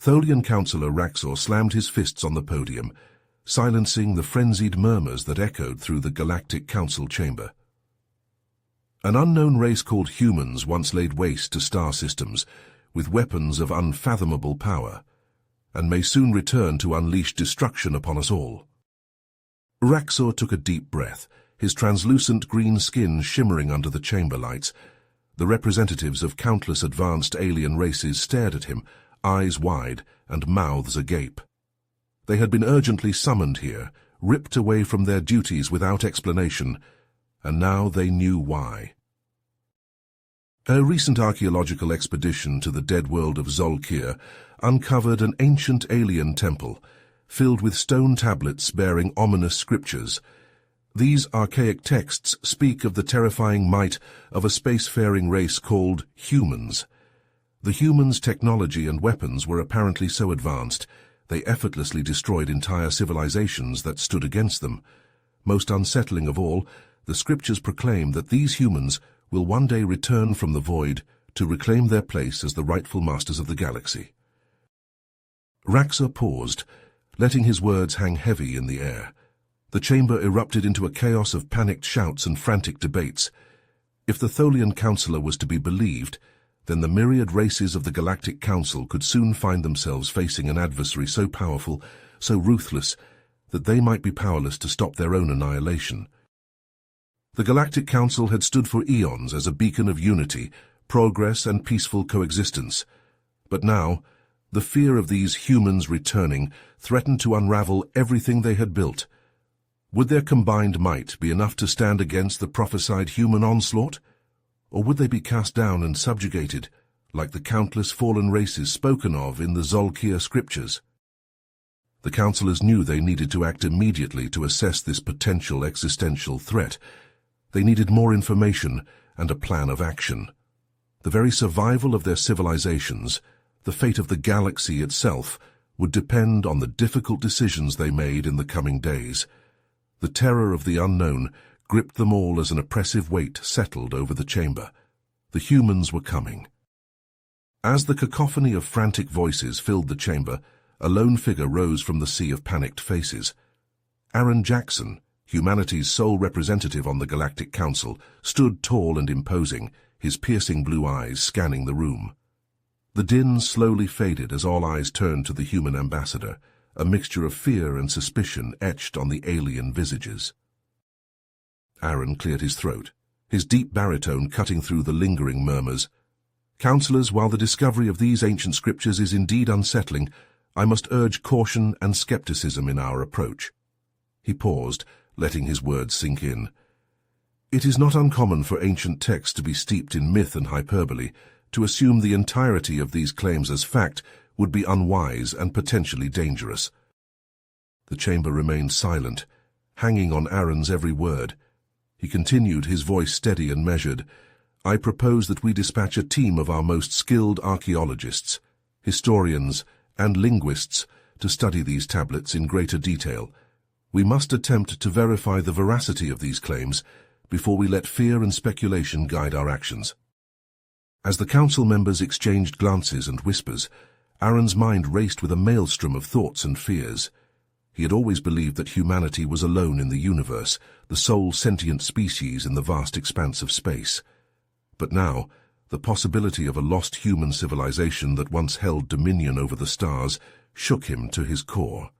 Tholian Councillor Raxor slammed his fists on the podium, silencing the frenzied murmurs that echoed through the Galactic Council chamber. An unknown race called humans once laid waste to star systems with weapons of unfathomable power, and may soon return to unleash destruction upon us all. Raxor took a deep breath, his translucent green skin shimmering under the chamber lights. The representatives of countless advanced alien races stared at him, eyes wide and mouths agape. They had been urgently summoned here, ripped away from their duties without explanation, and now they knew why. A recent archaeological expedition to the dead world of Zolkir uncovered an ancient alien temple, filled with stone tablets bearing ominous scriptures. These archaic texts speak of the terrifying might of a spacefaring race called humans. The humans' technology and weapons were apparently so advanced, they effortlessly destroyed entire civilizations that stood against them. Most unsettling of all, the scriptures proclaim that these humans will one day return from the void to reclaim their place as the rightful masters of the galaxy. Raxor paused, letting his words hang heavy in the air. The chamber erupted into a chaos of panicked shouts and frantic debates. If the Tholian Councillor was to be believed, then the myriad races of the Galactic Council could soon find themselves facing an adversary so powerful, so ruthless, that they might be powerless to stop their own annihilation. The Galactic Council had stood for eons as a beacon of unity, progress, and peaceful coexistence. But now, the fear of these humans returning threatened to unravel everything they had built. Would their combined might be enough to stand against the prophesied human onslaught? Or would they be cast down and subjugated, like the countless fallen races spoken of in the Zolkir scriptures? The councillors knew they needed to act immediately to assess this potential existential threat. They needed more information and a plan of action. The very survival of their civilizations, the fate of the galaxy itself, would depend on the difficult decisions they made in the coming days. The terror of the unknown gripped them all as an oppressive weight settled over the chamber. The humans were coming. As the cacophony of frantic voices filled the chamber, a lone figure rose from the sea of panicked faces. Aaron Jackson, humanity's sole representative on the Galactic Council, stood tall and imposing, his piercing blue eyes scanning the room. The din slowly faded as all eyes turned to the human ambassador, a mixture of fear and suspicion etched on the alien visages. Aaron cleared his throat, his deep baritone cutting through the lingering murmurs. Councillors, while the discovery of these ancient scriptures is indeed unsettling, I must urge caution and skepticism in our approach. He paused, letting his words sink in. It is not uncommon for ancient texts to be steeped in myth and hyperbole. To assume the entirety of these claims as fact would be unwise and potentially dangerous. The chamber remained silent, hanging on Aaron's every word. He continued, his voice steady and measured. I propose that we dispatch a team of our most skilled archaeologists, historians, and linguists to study these tablets in greater detail. We must attempt to verify the veracity of these claims before we let fear and speculation guide our actions. As the council members exchanged glances and whispers, Aaron's mind raced with a maelstrom of thoughts and fears. He had always believed that humanity was alone in the universe, the sole sentient species in the vast expanse of space. But now, the possibility of a lost human civilization that once held dominion over the stars shook him to his core.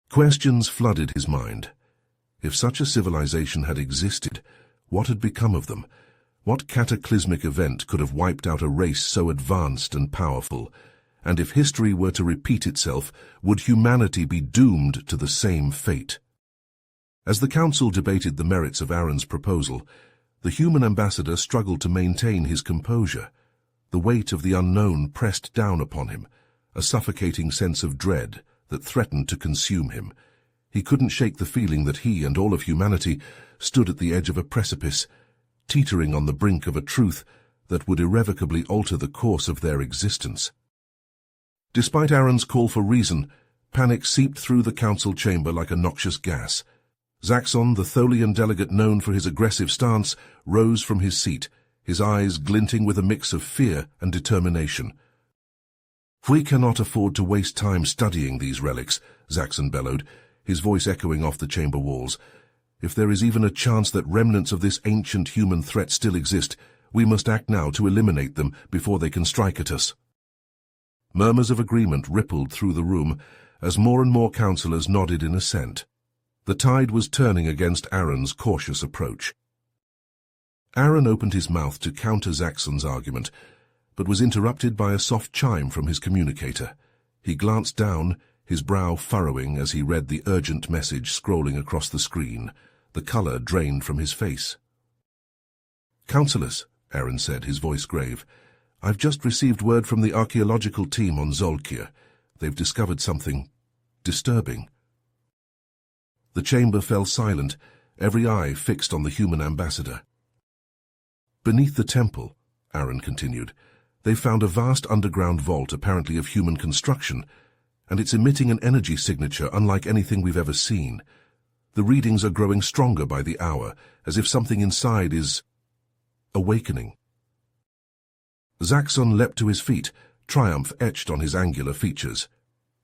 Questions flooded his mind. If such a civilization had existed, what had become of them? What cataclysmic event could have wiped out a race so advanced and powerful? And if history were to repeat itself, would humanity be doomed to the same fate? As the council debated the merits of Aaron's proposal, the human ambassador struggled to maintain his composure. The weight of the unknown pressed down upon him, a suffocating sense of dread that threatened to consume him. He couldn't shake the feeling that he and all of humanity stood at the edge of a precipice, teetering on the brink of a truth that would irrevocably alter the course of their existence. Despite Aaron's call for reason, panic seeped through the council chamber like a noxious gas. Zaxxon, the Tholian delegate known for his aggressive stance, rose from his seat, his eyes glinting with a mix of fear and determination. We cannot afford to waste time studying these relics, Zaxxon bellowed, his voice echoing off the chamber walls. If there is even a chance that remnants of this ancient human threat still exist, we must act now to eliminate them before they can strike at us. Murmurs of agreement rippled through the room as more and more councillors nodded in assent. The tide was turning against Aaron's cautious approach. Aaron opened his mouth to counter Zaxxon's argument, but was interrupted by a soft chime from his communicator. He glanced down, his brow furrowing as he read the urgent message scrolling across the screen. The colour drained from his face. "Councillors," Aaron said, his voice grave, "I've just received word from the archaeological team on Zolkir. They've discovered something disturbing." The chamber fell silent, every eye fixed on the human ambassador. "Beneath the temple," Aaron continued, "they found a vast underground vault apparently of human construction, and it's emitting an energy signature unlike anything we've ever seen. The readings are growing stronger by the hour, as if something inside is awakening." Zaxxon leapt to his feet, triumph etched on his angular features.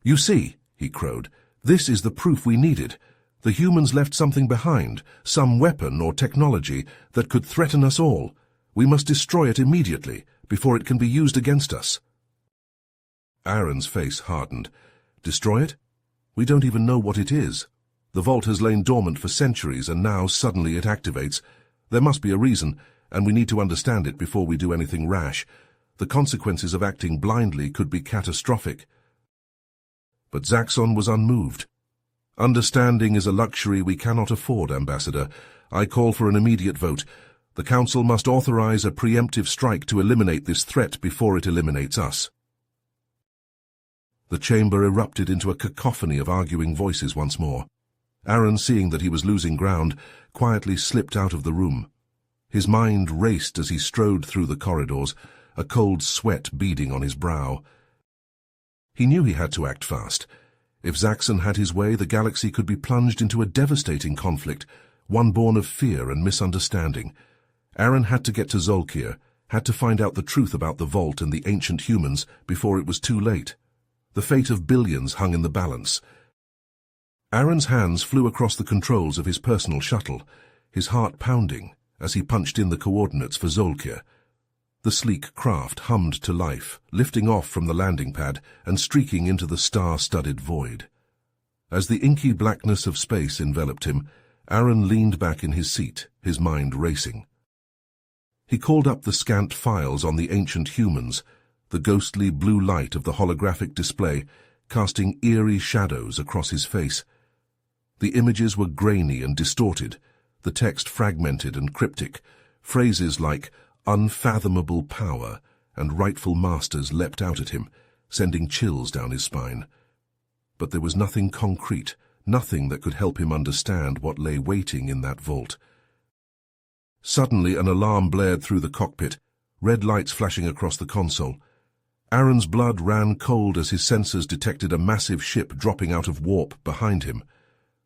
"You see," he crowed, "this is the proof we needed. The humans left something behind, some weapon or technology that could threaten us all. We must destroy it immediately, before it can be used against us." Aaron's face hardened. "Destroy it? We don't even know what it is. The vault has lain dormant for centuries, and now suddenly it activates. There must be a reason, and we need to understand it before we do anything rash. The consequences of acting blindly could be catastrophic." But Zaxxon was unmoved. "Understanding is a luxury we cannot afford, Ambassador. I call for an immediate vote. The Council must authorize a preemptive strike to eliminate this threat before it eliminates us." The chamber erupted into a cacophony of arguing voices once more. Aaron, seeing that he was losing ground, quietly slipped out of the room. His mind raced as he strode through the corridors, a cold sweat beading on his brow. He knew he had to act fast. If Zaxxon had his way, the galaxy could be plunged into a devastating conflict, one born of fear and misunderstanding. Aaron had to get to Zolkir, had to find out the truth about the vault and the ancient humans before it was too late. The fate of billions hung in the balance. Aaron's hands flew across the controls of his personal shuttle, his heart pounding as he punched in the coordinates for Zolkir. The sleek craft hummed to life, lifting off from the landing pad and streaking into the star-studded void. As the inky blackness of space enveloped him, Aaron leaned back in his seat, his mind racing. He called up the scant files on the ancient humans, the ghostly blue light of the holographic display casting eerie shadows across his face. The images were grainy and distorted, the text fragmented and cryptic. Phrases like unfathomable power and rightful masters leapt out at him, sending chills down his spine. But there was nothing concrete, nothing that could help him understand what lay waiting in that vault. Suddenly an alarm blared through the cockpit, red lights flashing across the console. Aaron's blood ran cold as his sensors detected a massive ship dropping out of warp behind him.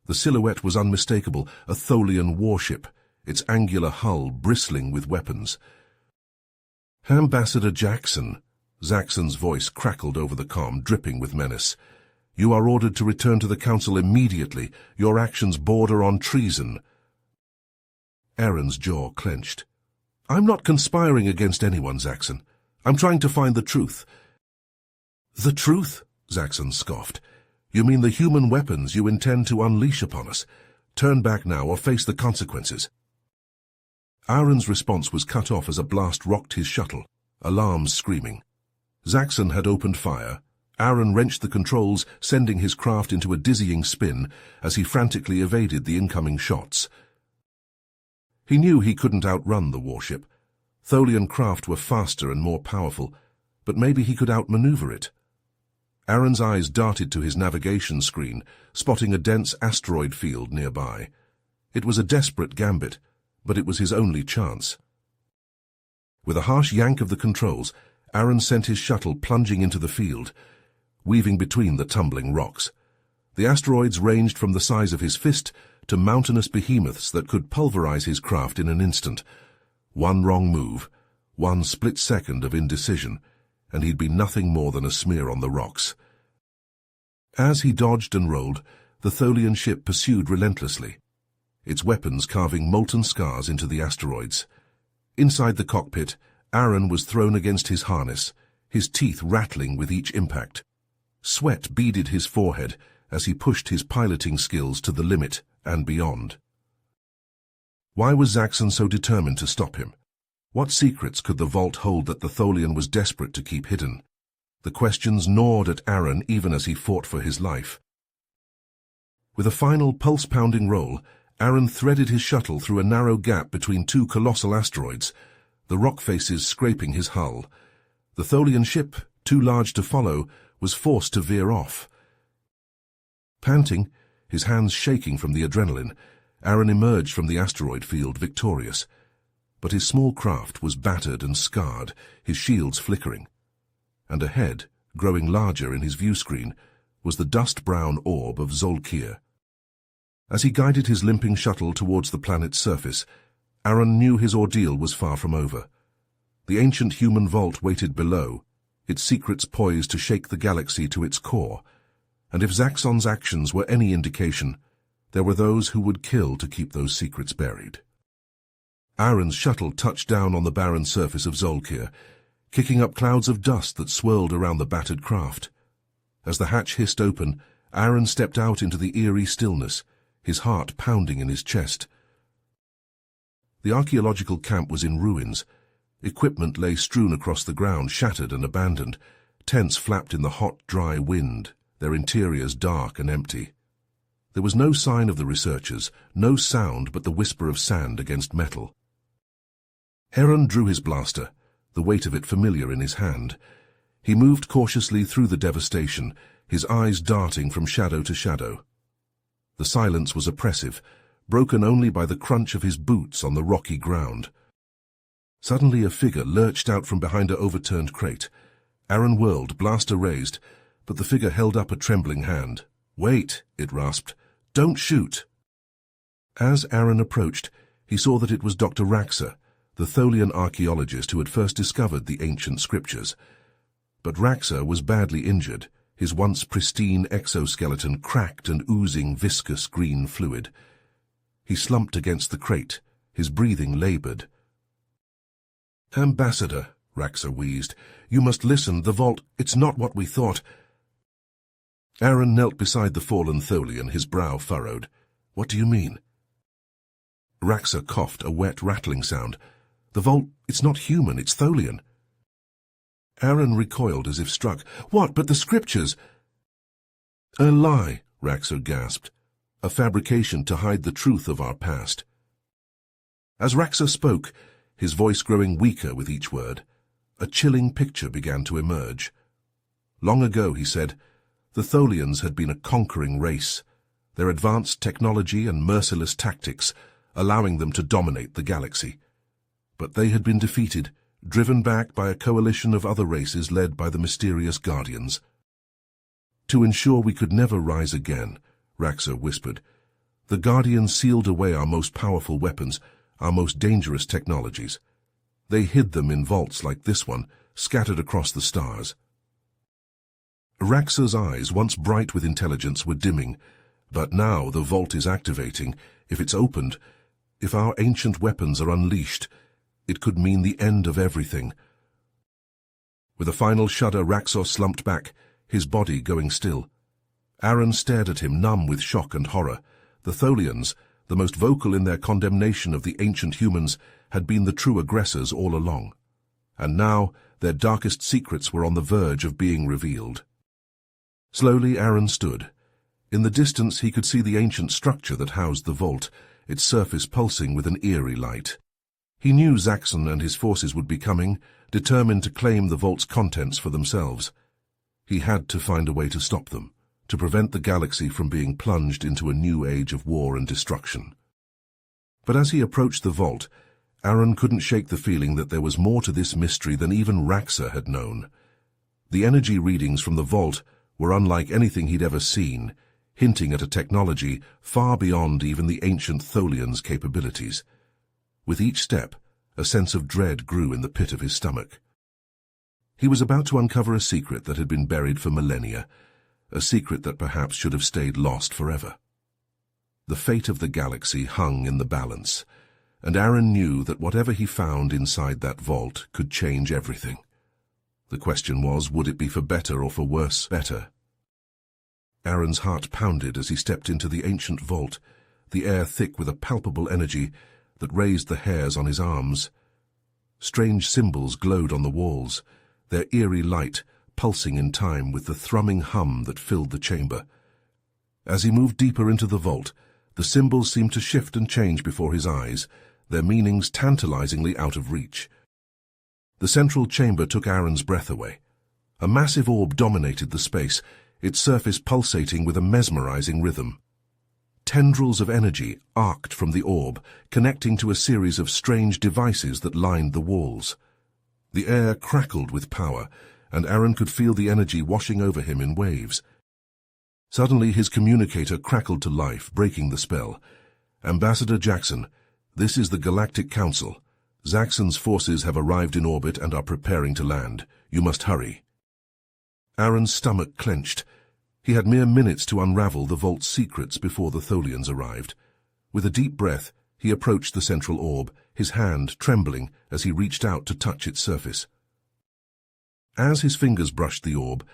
The silhouette was unmistakable, a Tholian warship, its angular hull bristling with weapons. "Ambassador Jackson," Zaxxon's voice crackled over the comm, dripping with menace. "You are ordered to return to the Council immediately. Your actions border on treason." Aaron's jaw clenched. "I'm not conspiring against anyone, Zaxxon. I'm trying to find the truth." "The truth?" Zaxxon scoffed. "You mean the human weapons you intend to unleash upon us? Turn back now or face the consequences." Aaron's response was cut off as a blast rocked his shuttle, alarms screaming. Zaxxon had opened fire. Aaron wrenched the controls, sending his craft into a dizzying spin as he frantically evaded the incoming shots. He knew he couldn't outrun the warship. Tholian craft were faster and more powerful, but maybe he could outmaneuver it. Aaron's eyes darted to his navigation screen, spotting a dense asteroid field nearby. It was a desperate gambit, but it was his only chance. With a harsh yank of the controls, Aaron sent his shuttle plunging into the field, weaving between the tumbling rocks. The asteroids ranged from the size of his fist to mountainous behemoths that could pulverize his craft in an instant. One wrong move, one split second of indecision, and he'd been nothing more than a smear on the rocks. As he dodged and rolled, the Tholian ship pursued relentlessly, its weapons carving molten scars into the asteroids. Inside the cockpit, Aaron was thrown against his harness, his teeth rattling with each impact. Sweat beaded his forehead as he pushed his piloting skills to the limit and beyond. Why was Zaxxon so determined to stop him? What secrets could the vault hold that the Tholian was desperate to keep hidden? The questions gnawed at Aaron even as he fought for his life. With a final pulse-pounding roll, Aaron threaded his shuttle through a narrow gap between two colossal asteroids, the rock faces scraping his hull. The Tholian ship, too large to follow, was forced to veer off. Panting, his hands shaking from the adrenaline, Aaron emerged from the asteroid field victorious. But his small craft was battered and scarred, his shields flickering. And ahead, growing larger in his view screen, was the dust-brown orb of Zolkir. As he guided his limping shuttle towards the planet's surface, Aaron knew his ordeal was far from over. The ancient human vault waited below, its secrets poised to shake the galaxy to its core, and if Zaxxon's actions were any indication, there were those who would kill to keep those secrets buried. Aaron's shuttle touched down on the barren surface of Zolkir, kicking up clouds of dust that swirled around the battered craft. As the hatch hissed open, Aaron stepped out into the eerie stillness, his heart pounding in his chest. The archaeological camp was in ruins. Equipment lay strewn across the ground, shattered and abandoned. Tents flapped in the hot, dry wind, their interiors dark and empty. There was no sign of the researchers, no sound but the whisper of sand against metal. Aaron drew his blaster, the weight of it familiar in his hand. He moved cautiously through the devastation, his eyes darting from shadow to shadow. The silence was oppressive, broken only by the crunch of his boots on the rocky ground. Suddenly a figure lurched out from behind an overturned crate. Aaron whirled, blaster raised, but the figure held up a trembling hand. "Wait," it rasped. "Don't shoot." As Aaron approached, he saw that it was Dr. Raxa, the Tholian archaeologist who had first discovered the ancient scriptures. But Raxa was badly injured, his once pristine exoskeleton cracked and oozing viscous green fluid. He slumped against the crate, his breathing labored. "Ambassador," Raxa wheezed, "you must listen. The vault, it's not what we thought." Aaron knelt beside the fallen Tholian, his brow furrowed. "What do you mean?" Raxa coughed, a wet, rattling sound. "The vault, it's not human, it's Tholian." Aaron recoiled as if struck. "What, but the scriptures?" "A lie," Raxa gasped. "A fabrication to hide the truth of our past." As Raxa spoke, his voice growing weaker with each word, a chilling picture began to emerge. Long ago, he said, the Tholians had been a conquering race, their advanced technology and merciless tactics allowing them to dominate the galaxy. But they had been defeated, driven back by a coalition of other races led by the mysterious Guardians. "To ensure we could never rise again," Raxa whispered, "the Guardians sealed away our most powerful weapons, our most dangerous technologies. They hid them in vaults like this one, scattered across the stars." Raxa's eyes, once bright with intelligence, were dimming. "But now the vault is activating. If it's opened, if our ancient weapons are unleashed, it could mean the end of everything." With a final shudder, Raxa slumped back, his body going still. Aaron stared at him, numb with shock and horror. The Tholians, the most vocal in their condemnation of the ancient humans, had been the true aggressors all along. And now their darkest secrets were on the verge of being revealed. Slowly Aaron stood. In the distance he could see the ancient structure that housed the vault, its surface pulsing with an eerie light. He knew Zaxxon and his forces would be coming, determined to claim the vault's contents for themselves. He had to find a way to stop them, to prevent the galaxy from being plunged into a new age of war and destruction. But as he approached the vault, Aaron couldn't shake the feeling that there was more to this mystery than even Raxa had known. The energy readings from the vault were unlike anything he'd ever seen, hinting at a technology far beyond even the ancient Tholians' capabilities. With each step, a sense of dread grew in the pit of his stomach. He was about to uncover a secret that had been buried for millennia, a secret that perhaps should have stayed lost forever. The fate of the galaxy hung in the balance, and Aaron knew that whatever he found inside that vault could change everything. The question was, would it be for better or for worse? Better. Aaron's heart pounded as he stepped into the ancient vault, the air thick with a palpable energy that raised the hairs on his arms. Strange symbols glowed on the walls, their eerie light pulsing in time with the thrumming hum that filled the chamber. As he moved deeper into the vault, the symbols seemed to shift and change before his eyes, their meanings tantalizingly out of reach. The central chamber took Aaron's breath away. A massive orb dominated the space, its surface pulsating with a mesmerizing rhythm. Tendrils of energy arced from the orb, connecting to a series of strange devices that lined the walls. The air crackled with power, and Aaron could feel the energy washing over him in waves. Suddenly his communicator crackled to life, breaking the spell. "Ambassador Jackson, this is the Galactic Council. Zaxxon's forces have arrived in orbit and are preparing to land. You must hurry." Aaron's stomach clenched. He had mere minutes to unravel the vault's secrets before the Tholians arrived. With a deep breath, he approached the central orb, his hand trembling as he reached out to touch its surface. As his fingers brushed the orb,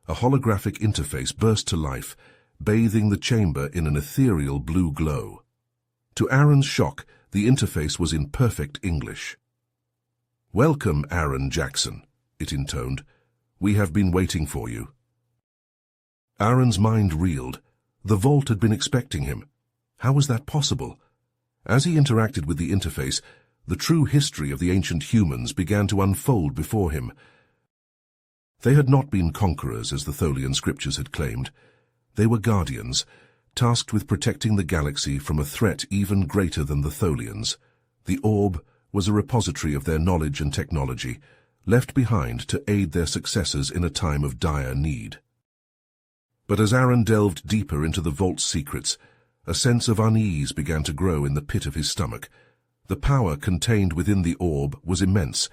a holographic interface burst to life, bathing the chamber in an ethereal blue glow. To Aaron's shock, the interface was in perfect English. "Welcome, Aaron Jackson," it intoned. "We have been waiting for you." Aaron's mind reeled. The vault had been expecting him. How was that possible? As he interacted with the interface, the true history of the ancient humans began to unfold before him. They had not been conquerors, as the Tholian scriptures had claimed. They were guardians, tasked with protecting the galaxy from a threat even greater than the Tholians. The orb was a repository of their knowledge and technology, left behind to aid their successors in a time of dire need. But as Aaron delved deeper into the vault's secrets, a sense of unease began to grow in the pit of his stomach. The power contained within the orb was immense,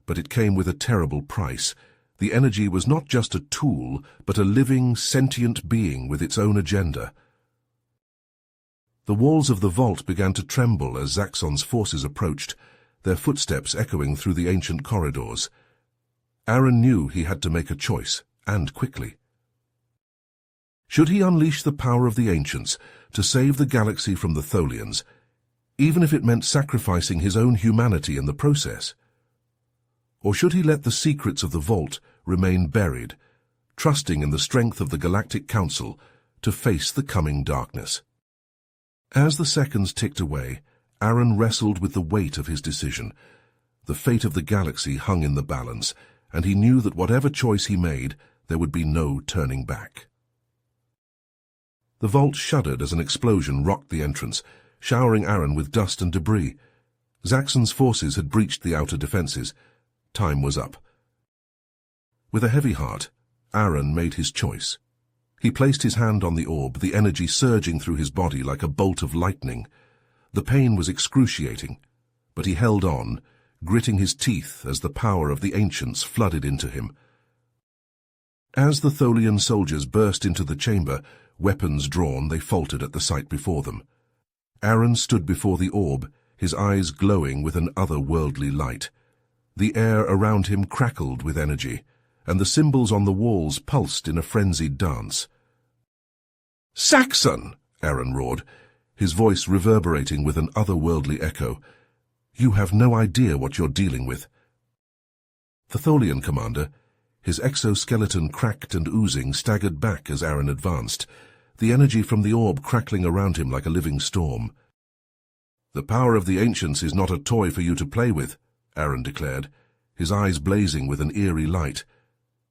but it came with a terrible price. The energy was not just a tool, but a living, sentient being with its own agenda. The walls of the vault began to tremble as Zaxxon's forces approached, their footsteps echoing through the ancient corridors. Aaron knew he had to make a choice, and quickly. Should he unleash the power of the ancients to save the galaxy from the Tholians, even if it meant sacrificing his own humanity in the process? Or should he let the secrets of the vault remain buried, trusting in the strength of the Galactic Council to face the coming darkness? As the seconds ticked away, Aaron wrestled with the weight of his decision. The fate of the galaxy hung in the balance, and he knew that whatever choice he made, there would be no turning back. The vault shuddered as an explosion rocked the entrance, showering Aaron with dust and debris. Zaxxon's forces had breached the outer defenses. Time was up. With a heavy heart, Aaron made his choice. He placed his hand on the orb, the energy surging through his body like a bolt of lightning. The pain was excruciating, but he held on, gritting his teeth as the power of the ancients flooded into him. As the Tholian soldiers burst into the chamber, weapons drawn, they faltered at the sight before them. Aaron stood before the orb, his eyes glowing with an otherworldly light. The air around him crackled with energy, and the symbols on the walls pulsed in a frenzied dance. "Zaxxon!" Aaron roared, his voice reverberating with an otherworldly echo. "You have no idea what you're dealing with." The Tholian commander, his exoskeleton cracked and oozing, staggered back as Aaron advanced, the energy from the orb crackling around him like a living storm. "The power of the ancients is not a toy for you to play with," Aaron declared, his eyes blazing with an eerie light.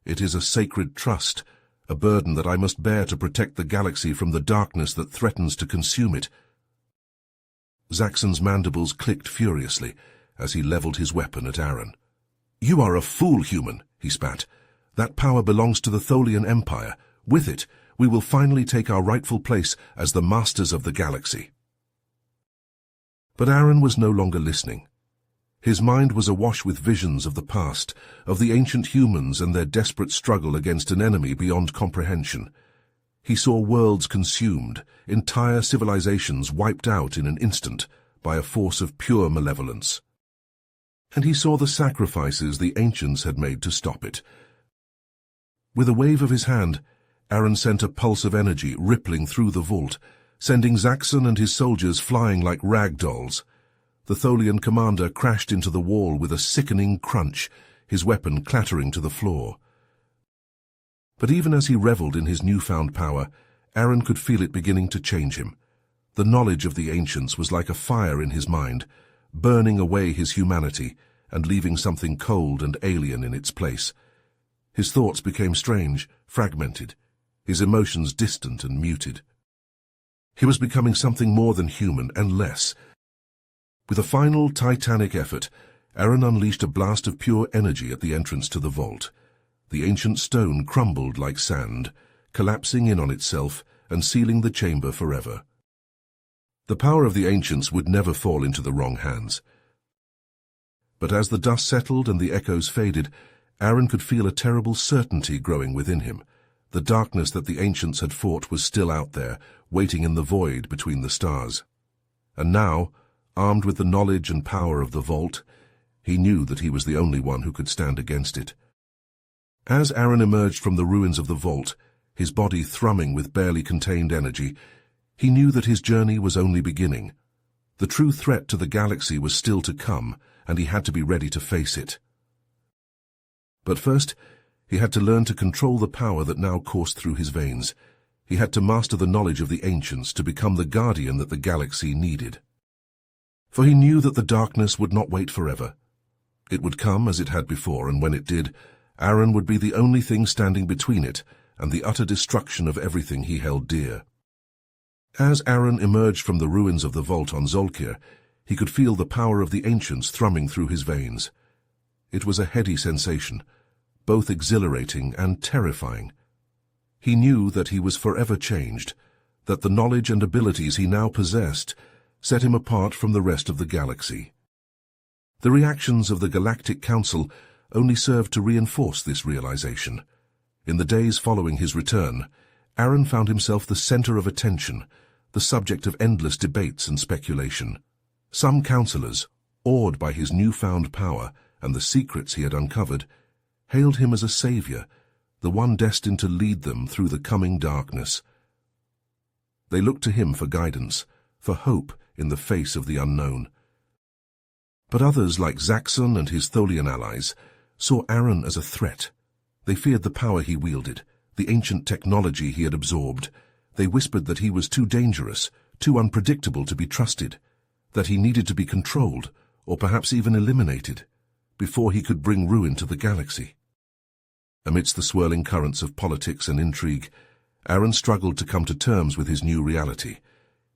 "It is a sacred trust, a burden that I must bear to protect the galaxy from the darkness that threatens to consume it." Zaxxon's mandibles clicked furiously as he leveled his weapon at Aaron. "You are a fool, human," he spat. "That power belongs to the Tholian Empire. With it, we will finally take our rightful place as the masters of the galaxy." But Aaron was no longer listening. His mind was awash with visions of the past, of the ancient humans and their desperate struggle against an enemy beyond comprehension. He saw worlds consumed, entire civilizations wiped out in an instant by a force of pure malevolence. And he saw the sacrifices the ancients had made to stop it. With a wave of his hand, Aaron sent a pulse of energy rippling through the vault, sending Zaxxon and his soldiers flying like rag dolls. The Tholian commander crashed into the wall with a sickening crunch, his weapon clattering to the floor. But even as he reveled in his newfound power, Aaron could feel it beginning to change him. The knowledge of the ancients was like a fire in his mind, burning away his humanity and leaving something cold and alien in its place. His thoughts became strange, fragmented, his emotions distant and muted. He was becoming something more than human and less. With a final titanic effort, Aaron unleashed a blast of pure energy at the entrance to the vault. The ancient stone crumbled like sand, collapsing in on itself and sealing the chamber forever. The power of the ancients would never fall into the wrong hands. But as the dust settled and the echoes faded, Aaron could feel a terrible certainty growing within him. The darkness that the ancients had fought was still out there, waiting in the void between the stars. And now, armed with the knowledge and power of the vault, he knew that he was the only one who could stand against it. As Aaron emerged from the ruins of the vault, his body thrumming with barely contained energy, he knew that his journey was only beginning. The true threat to the galaxy was still to come, and he had to be ready to face it. But first, he had to learn to control the power that now coursed through his veins. He had to master the knowledge of the ancients to become the guardian that the galaxy needed. For he knew that the darkness would not wait forever. It would come as it had before, and when it did, Aaron would be the only thing standing between it and the utter destruction of everything he held dear. As Aaron emerged from the ruins of the vault on Zolkir, he could feel the power of the ancients thrumming through his veins. It was a heady sensation, both exhilarating and terrifying. He knew that he was forever changed, that the knowledge and abilities he now possessed set him apart from the rest of the galaxy. The reactions of the Galactic Council only served to reinforce this realization. In the days following his return, Aaron found himself the center of attention, the subject of endless debates and speculation. Some councillors, awed by his newfound power and the secrets he had uncovered, hailed him as a savior, the one destined to lead them through the coming darkness. They looked to him for guidance, for hope in the face of the unknown. But others, like Zaxxon and his Tholian allies, saw Aaron as a threat. They feared the power he wielded, the ancient technology he had absorbed. They whispered that he was too dangerous, too unpredictable to be trusted, that he needed to be controlled, or perhaps even eliminated, before he could bring ruin to the galaxy. Amidst the swirling currents of politics and intrigue, Aaron struggled to come to terms with his new reality.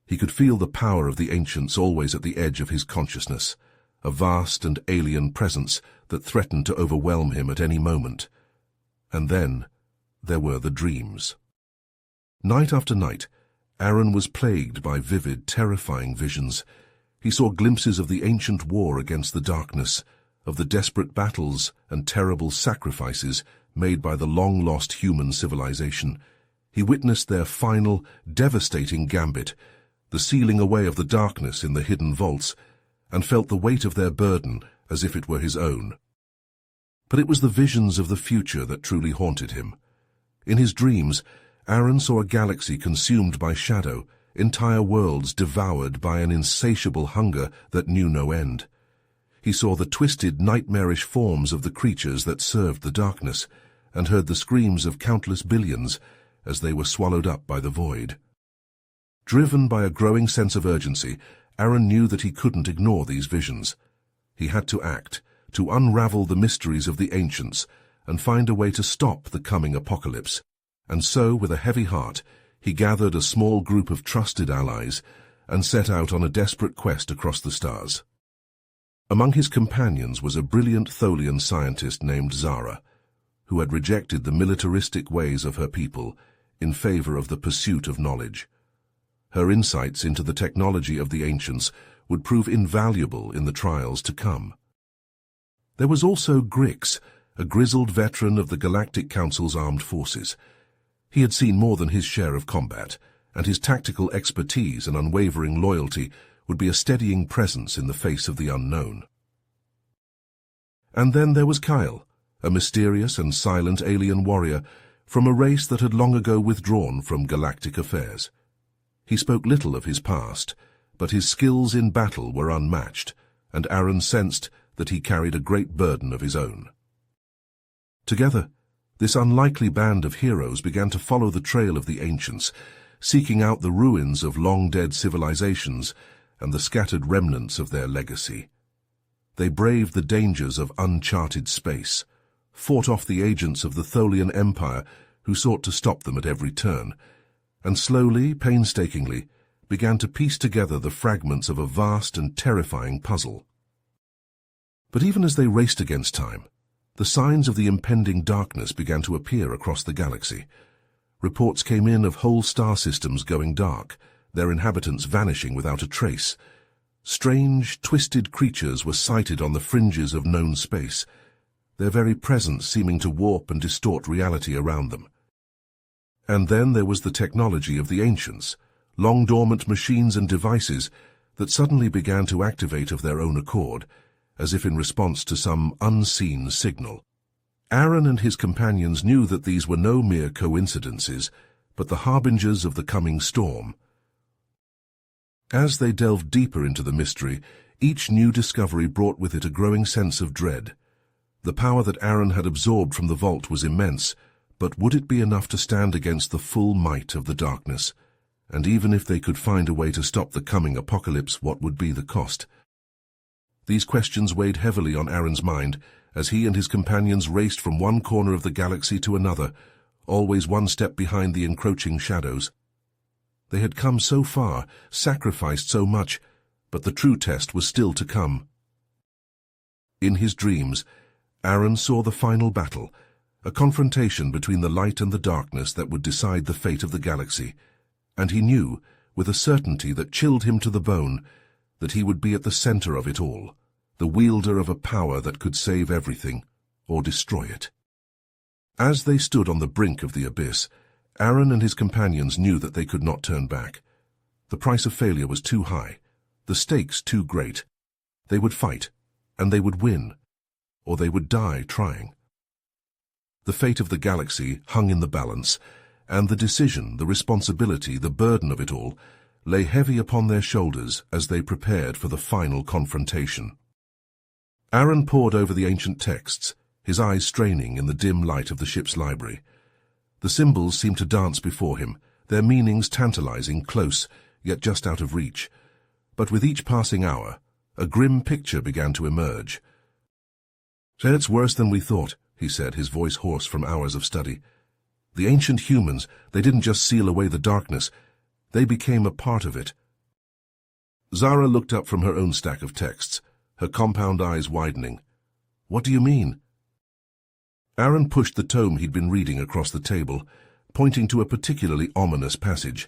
He could feel the power of the ancients always at the edge of his consciousness, a vast and alien presence that threatened to overwhelm him at any moment. And then there were the dreams. Night after night, Aaron was plagued by vivid, terrifying visions. He saw glimpses of the ancient war against the darkness, of the desperate battles and terrible sacrifices made by the long-lost human civilization. He witnessed their final, devastating gambit, the sealing away of the darkness in the hidden vaults, and felt the weight of their burden as if it were his own. But it was the visions of the future that truly haunted him. In his dreams, Aaron saw a galaxy consumed by shadow, entire worlds devoured by an insatiable hunger that knew no end. He saw the twisted, nightmarish forms of the creatures that served the darkness, and heard the screams of countless billions as they were swallowed up by the void. Driven by a growing sense of urgency, Aaron knew that he couldn't ignore these visions. He had to act, to unravel the mysteries of the ancients, and find a way to stop the coming apocalypse. And so, with a heavy heart, he gathered a small group of trusted allies and set out on a desperate quest across the stars. Among his companions was a brilliant Tholian scientist named Zara, who had rejected the militaristic ways of her people in favor of the pursuit of knowledge. Her insights into the technology of the ancients would prove invaluable in the trials to come. There was also Grix, a grizzled veteran of the Galactic Council's armed forces. He had seen more than his share of combat, and his tactical expertise and unwavering loyalty would be a steadying presence in the face of the unknown. And then there was Kyle, a mysterious and silent alien warrior from a race that had long ago withdrawn from galactic affairs. He spoke little of his past, but his skills in battle were unmatched, and Aaron sensed that he carried a great burden of his own. Together, this unlikely band of heroes began to follow the trail of the ancients, seeking out the ruins of long-dead civilizations and the scattered remnants of their legacy. They braved the dangers of uncharted space, fought off the agents of the Tholian Empire who sought to stop them at every turn, and slowly, painstakingly, began to piece together the fragments of a vast and terrifying puzzle. But even as they raced against time, the signs of the impending darkness began to appear across the galaxy. Reports came in of whole star systems going dark, their inhabitants vanishing without a trace. Strange, twisted creatures were sighted on the fringes of known space, their very presence seeming to warp and distort reality around them. And then there was the technology of the ancients, long-dormant machines and devices that suddenly began to activate of their own accord, as if in response to some unseen signal. Aaron and his companions knew that these were no mere coincidences, but the harbingers of the coming storm. As they delved deeper into the mystery, each new discovery brought with it a growing sense of dread. The power that Aaron had absorbed from the vault was immense, but would it be enough to stand against the full might of the darkness? And even if they could find a way to stop the coming apocalypse, what would be the cost? These questions weighed heavily on Aaron's mind as he and his companions raced from one corner of the galaxy to another, always one step behind the encroaching shadows. They had come so far, sacrificed so much, but the true test was still to come. In his dreams, Aaron saw the final battle, a confrontation between the light and the darkness that would decide the fate of the galaxy, and he knew, with a certainty that chilled him to the bone, that he would be at the center of it all, the wielder of a power that could save everything or destroy it. As they stood on the brink of the abyss, Aaron and his companions knew that they could not turn back. The price of failure was too high, the stakes too great. They would fight, and they would win, or they would die trying. The fate of the galaxy hung in the balance, and the decision, the responsibility, the burden of it all lay heavy upon their shoulders as they prepared for the final confrontation. Aaron pored over the ancient texts, his eyes straining in the dim light of the ship's library. The symbols seemed to dance before him, their meanings tantalizing, close, yet just out of reach. But with each passing hour, a grim picture began to emerge. "It's worse than we thought," he said, his voice hoarse from hours of study. "The ancient humans, they didn't just seal away the darkness, they became a part of it." Zara looked up from her own stack of texts, her compound eyes widening. "What do you mean?" Aaron pushed the tome he'd been reading across the table, pointing to a particularly ominous passage.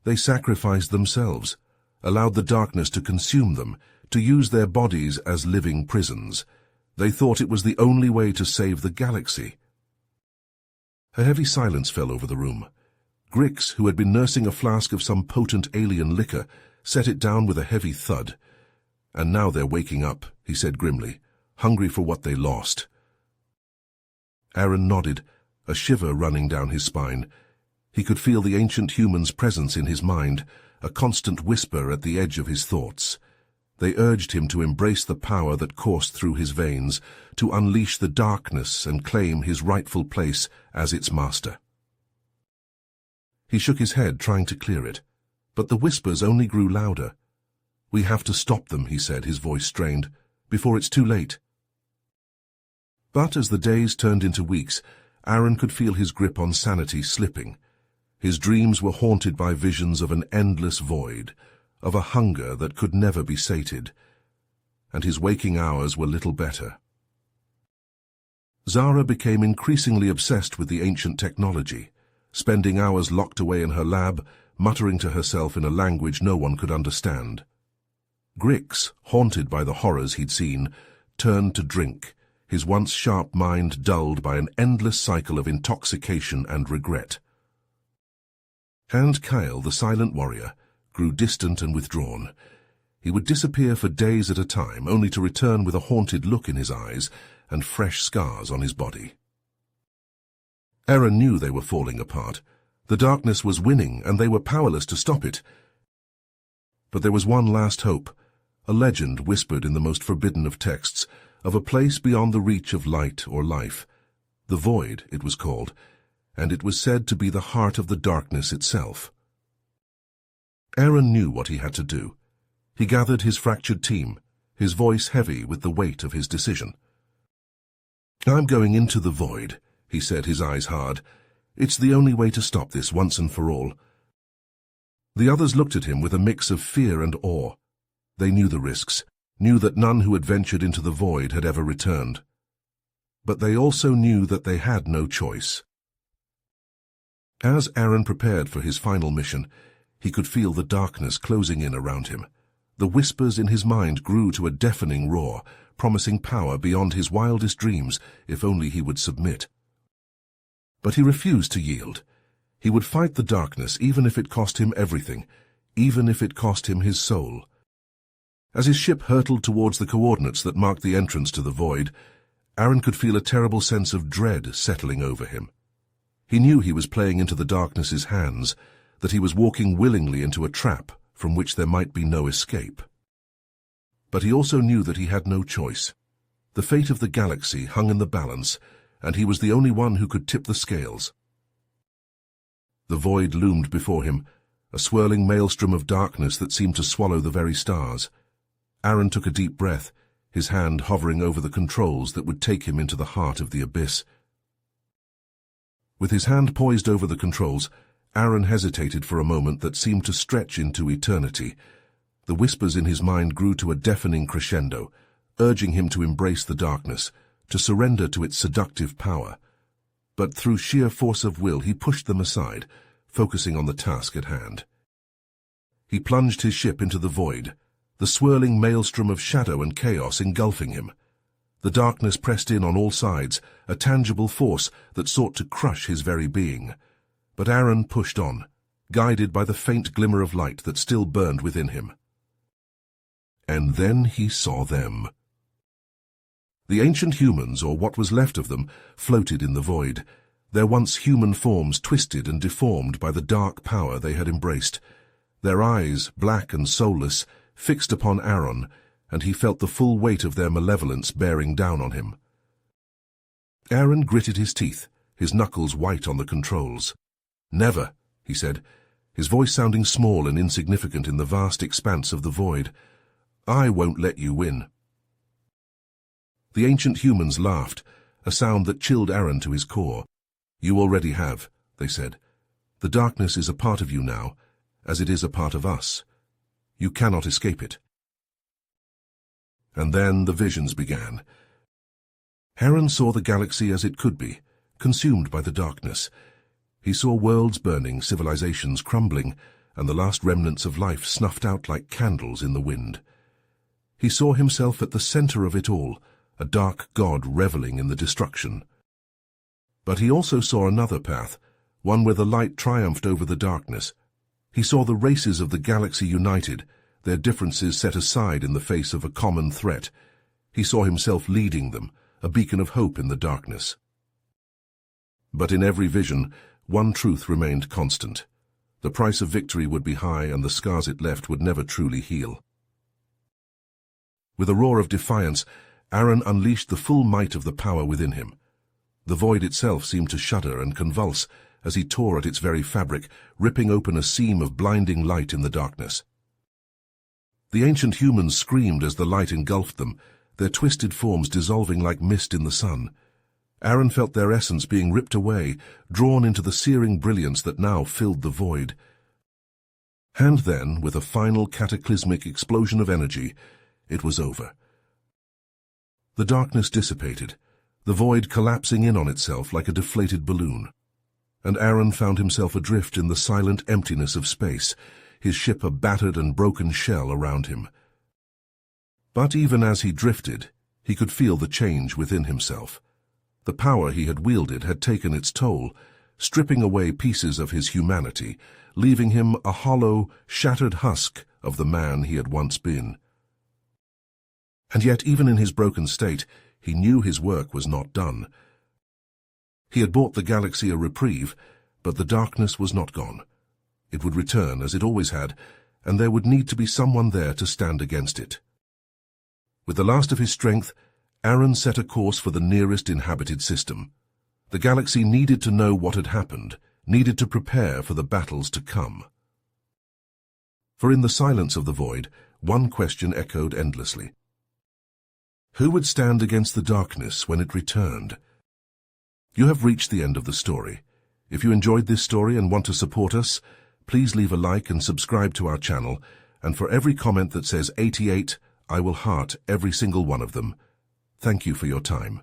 They sacrificed themselves, allowed the darkness to consume them, to use their bodies as living prisons. They thought it was the only way to save the galaxy. A heavy silence fell over the room. Grix, who had been nursing a flask of some potent alien liquor, set it down with a heavy thud. "And now they're waking up," he said grimly, "hungry for what they lost." Aaron nodded, a shiver running down his spine. He could feel the ancient human's presence in his mind, a constant whisper at the edge of his thoughts. They urged him to embrace the power that coursed through his veins, to unleash the darkness and claim his rightful place as its master. He shook his head, trying to clear it, but the whispers only grew louder. "We have to stop them," he said, his voice strained, "before it's too late." But as the days turned into weeks, Aaron could feel his grip on sanity slipping. His dreams were haunted by visions of an endless void, of a hunger that could never be sated, and his waking hours were little better. Zara became increasingly obsessed with the ancient technology, spending hours locked away in her lab, muttering to herself in a language no one could understand. Grix, haunted by the horrors he'd seen, turned to drink, his once sharp mind dulled by an endless cycle of intoxication and regret. And Kyle, the silent warrior, grew distant and withdrawn. He would disappear for days at a time, only to return with a haunted look in his eyes and fresh scars on his body. Aaron knew they were falling apart. The darkness was winning, and they were powerless to stop it. But there was one last hope, a legend whispered in the most forbidden of texts, of a place beyond the reach of light or life. The Void, it was called, and it was said to be the heart of the darkness itself. Aaron knew what he had to do. He gathered his fractured team, his voice heavy with the weight of his decision. "I'm going into the Void," he said, his eyes hard. "It's the only way to stop this once and for all." The others looked at him with a mix of fear and awe. They knew the risks, knew that none who had ventured into the Void had ever returned. But they also knew that they had no choice. As Aaron prepared for his final mission, he could feel the darkness closing in around him. The whispers in his mind grew to a deafening roar, promising power beyond his wildest dreams if only he would submit. But he refused to yield. He would fight the darkness even if it cost him everything, even if it cost him his soul. As his ship hurtled towards the coordinates that marked the entrance to the Void, Aaron could feel a terrible sense of dread settling over him. He knew he was playing into the darkness's hands, that he was walking willingly into a trap from which there might be no escape. But he also knew that he had no choice. The fate of the galaxy hung in the balance, and he was the only one who could tip the scales. The Void loomed before him, a swirling maelstrom of darkness that seemed to swallow the very stars. Aaron took a deep breath, his hand hovering over the controls that would take him into the heart of the abyss. With his hand poised over the controls, Aaron hesitated for a moment that seemed to stretch into eternity. The whispers in his mind grew to a deafening crescendo, urging him to embrace the darkness, to surrender to its seductive power. But through sheer force of will he pushed them aside, focusing on the task at hand. He plunged his ship into the Void, the swirling maelstrom of shadow and chaos engulfing him. The darkness pressed in on all sides, a tangible force that sought to crush his very being. But Aaron pushed on, guided by the faint glimmer of light that still burned within him. And then he saw them. The ancient humans, or what was left of them, floated in the Void, their once human forms twisted and deformed by the dark power they had embraced. Their eyes, black and soulless, fixed upon Aaron, and he felt the full weight of their malevolence bearing down on him. Aaron gritted his teeth, his knuckles white on the controls. "Never," he said, his voice sounding small and insignificant in the vast expanse of the Void. "I won't let you win." The ancient humans laughed, a sound that chilled Aaron to his core. "You already have," they said. "The darkness is a part of you now, as it is a part of us. You cannot escape it." And then the visions began. Aaron saw the galaxy as it could be, consumed by the darkness. He saw worlds burning, civilizations crumbling, and the last remnants of life snuffed out like candles in the wind. He saw himself at the center of it all, a dark god reveling in the destruction. But he also saw another path, one where the light triumphed over the darkness. He saw the races of the galaxy united, their differences set aside in the face of a common threat. He saw himself leading them, a beacon of hope in the darkness. But in every vision, one truth remained constant. The price of victory would be high, and the scars it left would never truly heal. With a roar of defiance, Aaron unleashed the full might of the power within him. The Void itself seemed to shudder and convulse as he tore at its very fabric, ripping open a seam of blinding light in the darkness. The ancient humans screamed as the light engulfed them, their twisted forms dissolving like mist in the sun. Aaron felt their essence being ripped away, drawn into the searing brilliance that now filled the Void. And then, with a final cataclysmic explosion of energy, it was over. The darkness dissipated, the Void collapsing in on itself like a deflated balloon. And Aaron found himself adrift in the silent emptiness of space, his ship a battered and broken shell around him. But even as he drifted, He could feel the change within himself. The power he had wielded had taken its toll, stripping away pieces of his humanity, leaving him a hollow, shattered husk of the man he had once been. And yet, even in his broken state, he knew his work was not done. He had brought the galaxy a reprieve, but the darkness was not gone. It would return, as it always had, and there would need to be someone there to stand against it. With the last of his strength, Aaron set a course for the nearest inhabited system. The galaxy needed to know what had happened, needed to prepare for the battles to come. For in the silence of the void, one question echoed endlessly. Who would stand against the darkness when it returned? You have reached the end of the story. If you enjoyed this story and want to support us, please leave a like and subscribe to our channel, and for every comment that says 88, I will heart every single one of them. Thank you for your time.